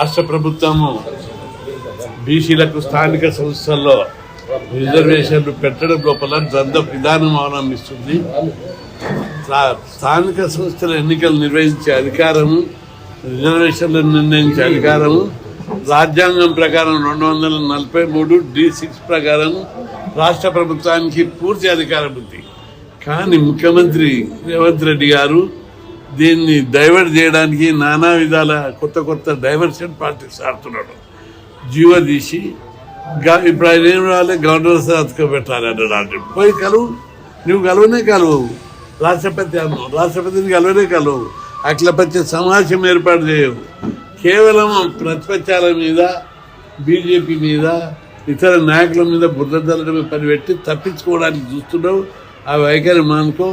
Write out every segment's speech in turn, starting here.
రాష్ట్ర ప్రభుత్వము బీసీలకు స్థానిక సంస్థల్లో రిజర్వేషన్లు పెట్టడం లోపల ద్వంద్వ విధానం అవలంబిస్తుంది. స్థానిక సంస్థల ఎన్నికలు నిర్వహించే అధికారము, రిజర్వేషన్లు నిర్ణయించే అధికారము రాజ్యాంగం ప్రకారం 243 D6 ప్రకారం రాష్ట్ర ప్రభుత్వానికి పూర్తి అధికారం ఉంది. కానీ ముఖ్యమంత్రి రేవంత్ రెడ్డి గారు దీన్ని డైవర్ట్ చేయడానికి నానా విధాల కొత్త డైవర్షన్ పార్టీస్ ఆడుతున్నాడు. జీవో తీసి ఇప్పుడు ఆయన ఏం రావాలి, గవర్నర్ సాత్కు పెట్టాలి అన్నాడు. పోయి కలువు, నువ్వు కలువనే కలువు, రాష్ట్రపతిని కలవనే కలువు, అఖిలపక్ష సమావేశం ఏర్పాటు చేయవు. కేవలం ప్రతిపక్షాల మీద, బీజేపీ మీద, ఇతర నాయకుల మీద బురద జల్లడమే పనిపెట్టి తప్పించుకోవడానికి చూస్తున్నావు. ఆ వైఖరి మానుకో.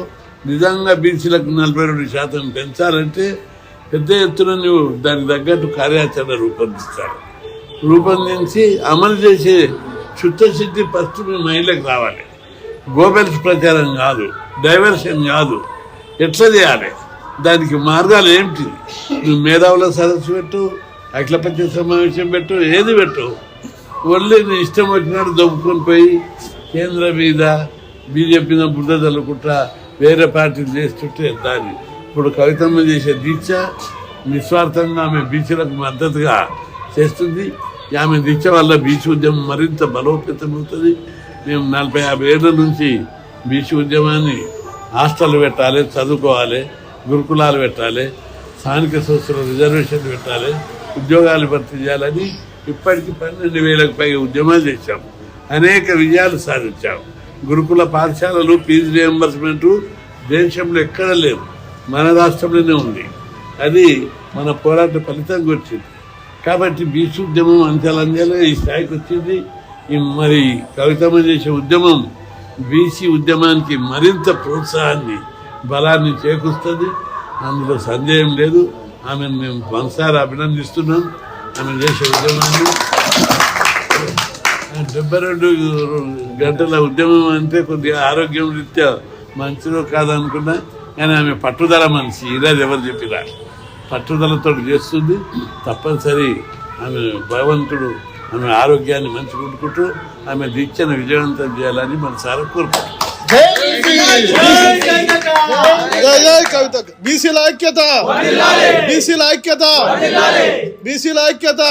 నిజంగా బీసీలకు 42% పెంచాలంటే పెద్ద ఎత్తున నువ్వు దానికి తగ్గట్టు కార్యాచరణ రూపొందించి అమలు చేసే చిత్తశుద్ధి ఫస్ట్ మీ మైండ్లోకి రావాలి. గోబెల్స్ ప్రచారం కాదు, డైవర్షన్ కాదు. ఎట్లా చేయాలి, దానికి మార్గాలు ఏమిటి? నువ్వు మేధావుల సదస్సు పెట్టు, అఖిలపక్ష సమావేశం పెట్టు, ఏది పెట్టు. ఓన్లీ నీ ఇష్టం వచ్చినట్టు దొబ్బుకొని పోయి కేంద్ర మీద, బీజేపీ మీద బుద్ధ చల్లుకుంటా వేరే పార్టీలు చేస్తుంటే దాన్ని ఇప్పుడు కవితమ్మ చేసే దీక్ష నిస్వార్థంగా ఆమె బీసీలకు మద్దతుగా చేస్తుంది. ఆమె దీక్ష వల్ల బీసీ ఉద్యమం మరింత బలోపేతమవుతుంది. మేము 40-50 ఏళ్ళ నుంచి బీసీ ఉద్యమాన్ని హాస్టల్ పెట్టాలి, చదువుకోవాలి, గురుకులాలు పెట్టాలి, స్థానిక సంస్థల రిజర్వేషన్లు పెట్టాలి, ఉద్యోగాలు భర్తీ చేయాలని ఇప్పటికీ 12,000కు పైగా ఉద్యమాలు చేశాం. అనేక విజయాలు సాధించాం. గురుకుల పాఠశాలలు ఫీజు రియంబర్స్మెంట్ దేశంలో ఎక్కడ లేవు, మన రాష్ట్రంలోనే ఉంది. అది మన పోరాట ఫలితంగా వచ్చింది. కాబట్టి బీసీ ఉద్యమం అంచెలంచెలుగా ఈ స్థాయికి వచ్చింది. మరి కవితమ్మ చేసే ఉద్యమం బీసీ ఉద్యమానికి మరింత ప్రోత్సాహాన్ని, బలాన్ని చేకూరుస్తుంది. అందులో సందేహం లేదు. ఆమెను మేము మనసారా అభినందిస్తున్నాం. ఆమె చేసే ఉద్యమాన్ని 72 గంటల ఉద్యమం అంటే కొద్దిగా ఆరోగ్యం రీత్యా మంచిదో కాదనుకున్నా, కానీ ఆమె పట్టుదల మనిషి. ఈరోజు ఎవరు చెప్పిరా, పట్టుదలతో చేస్తుంది. తప్పనిసరి ఆమె భగవంతుడు ఆమె ఆరోగ్యాన్ని మంచి కొట్టుకుంటూ ఆమె దీక్షను విజయవంతం చేయాలని మనసారా కోరుకుంటున్నాం. బీసీల ఐక్యత, బీసీల ఐక్యత, బీసీల ఐక్యత.